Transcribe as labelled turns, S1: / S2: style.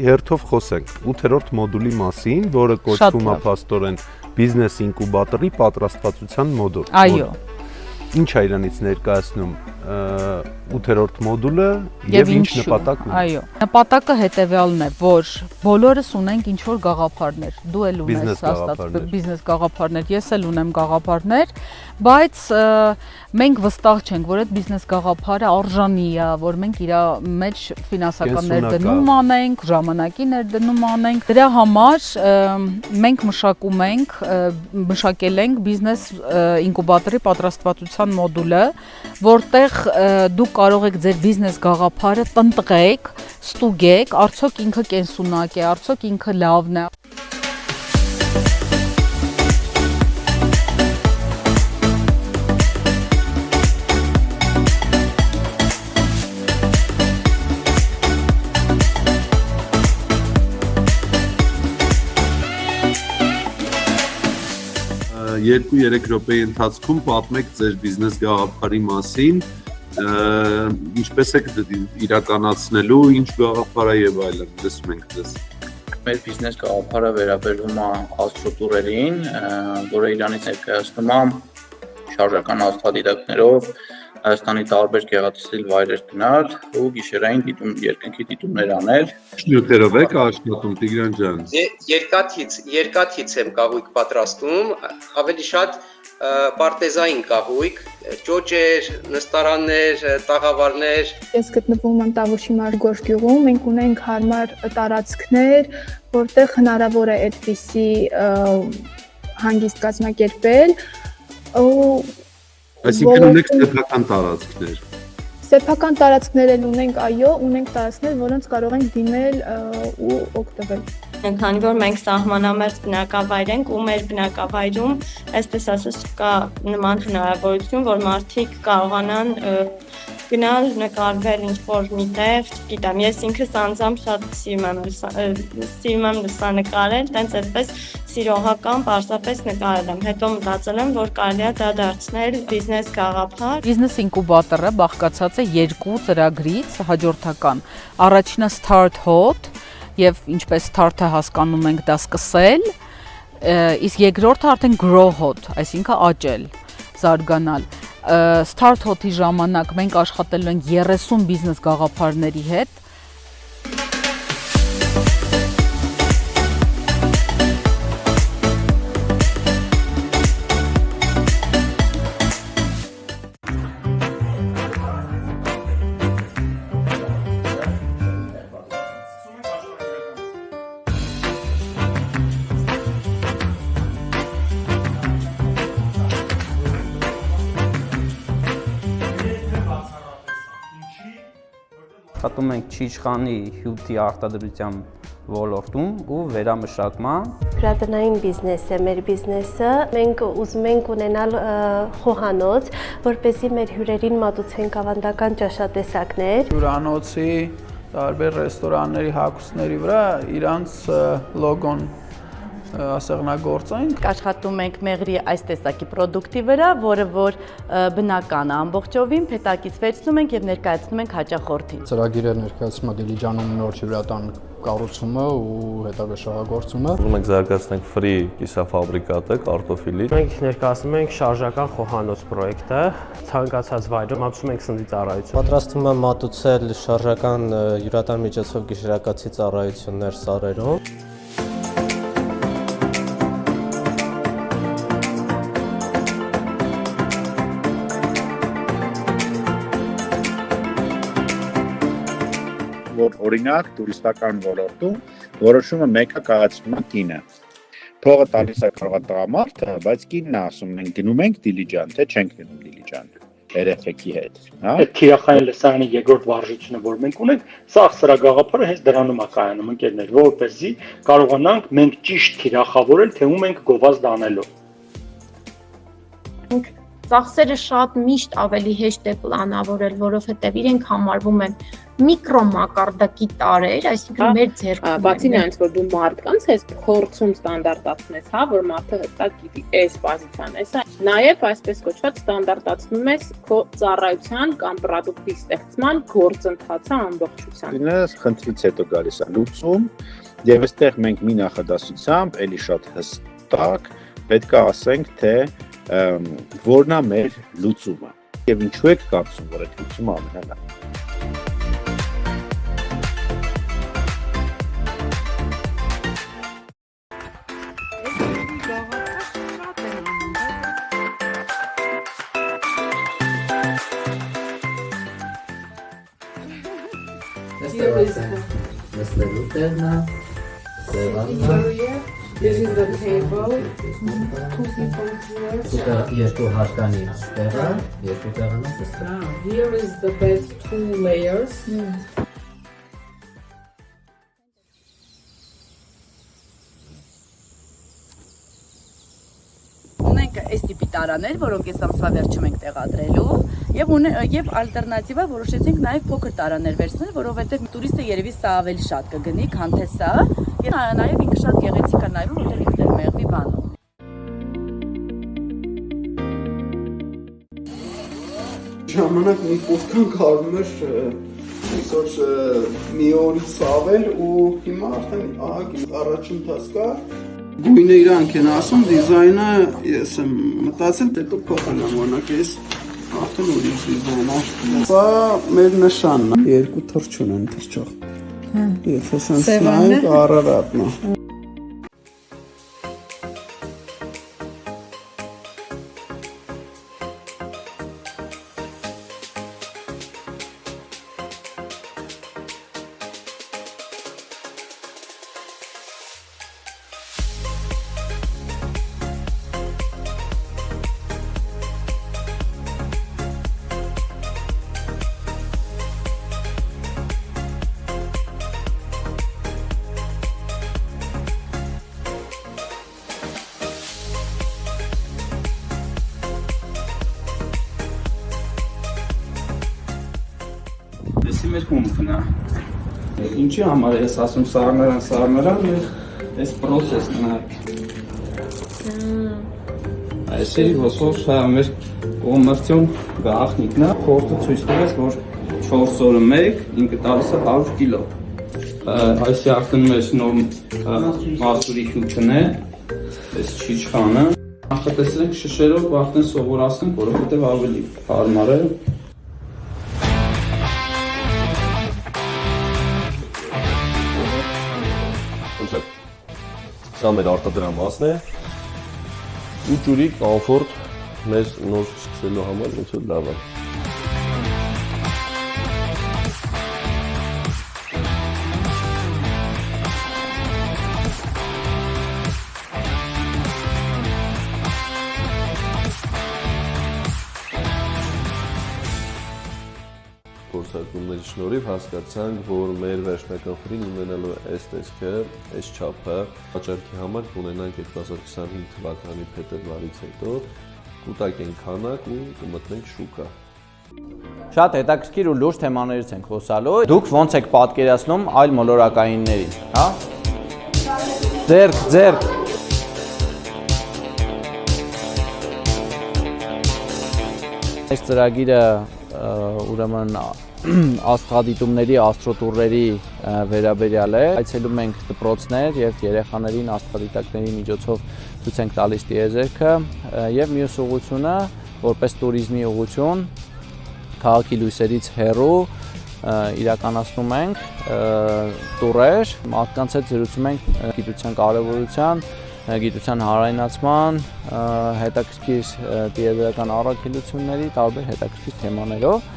S1: հերթով խոսենք 8-րդ մոդուլի մասին, որը կոչվում է փաստորեն բիզնես ինկուբատորի պատրաստվածության մոդուլ։
S2: Այո։
S1: Ինչ է իրանից ներկայացնում 8-րդ մոդուլը եւ ինչ նպատակ ունի։
S2: Այո։ Նպատակը հետեւյալն է, որ բոլորս ունենք ինչ որ գաղափարներ։ Դու էլ ունես հաստատ բիզնես գաղափարներ, ես էլ ունեմ գաղափարներ, բայց մենք վստահ չենք, որ այդ բիզնես գաղափարը արժանի է, որ մենք իր մեջ ֆինանսական ներդնում անենք, ժամանակի ներդնում անենք։ Դրա համար մենք մշակել ենք բիզնես ինկուբատորի պատրաստվածության մոդուլը, որտեղ դուք կարող եք ձեր բիզնես գաղափարը տնտղեք, ստուգեք, արդյոք ինքը կենսունակ է, արդյոք ինքը լավն է։
S1: Երկու-երեք րոպեի ընթացքում պատմեք ձեր բիզնես գաղափարի մասին, ինչպես եք իրականացնելու, ինչ գաղափար է եւ այլն, լսում ենք ձեզ։
S3: Մեր բիզնես գաղափարը վերաբերվում է աստղոտուրերին, որը իրանից ներկայացնում է շարժական աստղադիտակներով Հայաստանի տարբեր գեղատեսիլ վայրեր գնալ ու գիշերային երկնքի դիտումներ անել։
S1: Նյութերով եք աշխատում, Տիգրան ջան։
S4: Երկաթից եմ կահույք պատրաստում, ավելի շատ պարտեզային կահույք, ճոճեր, նստարաններ, տաղավարներ։
S5: Ես գտնվում եմ Տավուշի Մարգոշ գյուղում, մենք ունենք հարմար տարածքներ, որտեղ հնարավոր է այդպիսի հանգիստ կազմակերպել։
S1: Այսինքն ունեք սեփական տարածքներ։
S5: Սեփական տարածքներ էլ ունենք, այո, ունենք տարածքներ, որոնց կարող ենք դիմել ու օգտվել։
S6: Քանի որ մենք սահմանամերձ բնակավայր ենք ու մեր բնակավայրում, այսպես ասած, կա նման հնարավորություն, որ մարդիկ կարողանան գնալ, նկարվել ինչ-որ միտեղ, չգիտեմ, ես ինքս անձամբ շատ սիրում եմ լուսանկարել, տենց այդպես սիրողական պարզապես նկարել եմ, հետո մտածել եմ, որ կարելի է դա դարձնել բիզնես գաղափար։
S2: Բիզնես ինկուբատորը բաղկացած է երկու ծրագրից հաջորդական։ Առաջինը Start Hot, եւ ինչպես start-ը հասկանում ենք դա սկսել, իսկ երկրորդը արդեն Grow Hot, այսինքն աճել, զարգանալ։ Start Hot-ի ժամանակ մենք աշխատելու ենք 30 բիզնես գաղափարների հետ։
S7: Աշխատում ենք չիչխանի հյութի արտադրության ոլորտում ու վերամշակման։
S8: Գրադարանային բիզնես է մեր բիզնեսը։ Մենք ուզում ենք ունենալ խոհանոց, որպեսզի մեր հյուրերին մատուցենք ավանդական ճաշատեսակներ։
S9: Հյուրանոցի, տարբեր ռեստորանների հագուստների վրա իրանց լոգոն ասեղնագործենք։
S2: Աշխատում ենք մեղրի այս տեսակի պրոդուկտի վրա, որը որ բնական է ամբողջովին, փետակից վերցնում ենք եւ ներկայացնում ենք հաճախորդին։
S10: Ծրագիրը ներկայացնում է Դիլիջանում նոր հյուրատան կառուցումը ու հետագա շահագործումը։
S11: Ուզում ենք զարգացնենք ֆրի կիսաֆաբրիկատը կարտոֆիլի։
S12: Մենք ներկայացնում ենք շարժական խոհանոց պրոյեկտը, ցանկացած վայրում մատուցում ենք սննդի ծառայություն։
S13: Պատրաստվում եմ մատուցել շարժական հյուրատան միջոցով գիշերակացի ծառայություններ սարերում։
S14: Որ օրինակ տուրիստական ոլորտում որոշումը մեկը կայացնում է կինը։ Փողը տալիս է կարող է տղամարդը, բայց կինն է ասում, մենք գնում ենք Դիլիջան, թե չենք գնում Դիլիջան երեխեքի հետ, հա։
S15: Այդ թիրախային լսարանի երկրորդ վարժությունը, որ մենք ունենք, սա ծրագաղափարը հենց դրանում է կայանում, ընկերներ, որպեսզի կարողանանք մենք ճիշտ թիրախավորել, թե ում ենք գովազդ անելու։
S16: ծախսերը շատ միշտ ավելի հեշտ է պլանավորել, որովհետև իրենք համարվում են միկրոմակարդակի տարեր, այսինքն մեր ձեռքում։
S17: Բացի նրանից, որ դու մարդկանց ես փորձում ստանդարտացնես, հա, որ մարդը հստակ գիտի այս պոզիցիան էս, նաև այսպես կոչված ստանդարտացնում ես քո ծառայության կամ պրոդուկտի ստեղծման գործընթացը ամբողջությամբ։
S14: Դինես խնդրից հետո գալիս է լուծում, եւ այստեղ մենք մի նախադասությամբ էլի շատ հստակ պետք է ասենք, թե որն է մեր լուծումը եւ ինչու եք կարծում, որ այդ լուծումը ամենալավն է։
S18: This is the table. Two people here. Here is the bed, 2 layers.
S19: Ունենք այս տիպի տարաներ, որոնք այս ամսվա վերջում ենք տեղադրելու, եւ ալտերնատիվա որոշեցինք նաեւ փոքր տարաներ վերցնել, որովհետեւ տուրիստը երևի սա ավելի շատ կգնի, քան թե սա, եւ նաեւ ինքը շատ գեղեցիկ է նայվում, որտեղ ինքն էլ մեղվի բանում։
S9: Ժամանակ մի փոքրան կարում էր այսօր մի օրից ավել ու հիմա արդեն ահագին առաջընթաց կա։ Գույնը իրանք են ասում, դիզայնը ես եմ մտածել, հետո փոխել եմ օրինակ ես արդեն ուրիշ դիզայն է։ Սա մեր նշանն է, երկու թռչուն են թռչող։ Եթե սենց նայենք Արարատն է։
S7: Դեսի մեր հումքն է։ Ինչի համար ես ասում սառնարան, այս պրոսեսն է։ Այսերի ոսով մեր կոմերցիոն գաղտնիքն է, փորձը ցույց տվեց, որ 4 օրը 1 ինքը տալիս է 100 կիլո։ Այսի արդեն մեր նոր մասուրի հյութն է, այս չիչխանը։ Նախատեսենք շշերով արդեն սովորացնենք, որովհետև ավելի հարմար է։
S11: Սա մեր արտադրամասն է ու ջուրի կոմֆորտ մեր նոր սկսելու համար ոնց որ լավ է։ Փորձարկումների շնորհիվ հասկացանք, որ մեր վերջնական ֆրին ունենալու այս տեսքը, այս չափը, վաճառքի համար կունենանք 2025 թվականի փետրվարից հետո, կուտակենք քանակ ու կմտնենք շուկա։
S7: Շատ հետաքրքիր ու լուրջ թեմաներից ենք խոսալու։ Դուք ոնց եք պատկերացնում այլ մոլորակայիններին, հա? Ձերք։ Այս ծրագիրը ուրեմն աստղադիտումների, աստրոտուրների վերաբերյալ է։ Այցելում ենք դպրոցներ եւ երեխաներին աստղադիտակների միջոցով ցույց ենք տալիս տիեզերքը եւ մյուս ուղղությունը որպես туриզմի ուղղություն քաղաքի լույսերից հեռու իրականացնում ենք տուրեր, մարդկանց հետ զրուցում ենք գիտության կարեւորության, գիտության հանրայնացման, հետաքրքիր տիեզերական առաքելությունների տարբեր հետաքրքիր թեմաներով։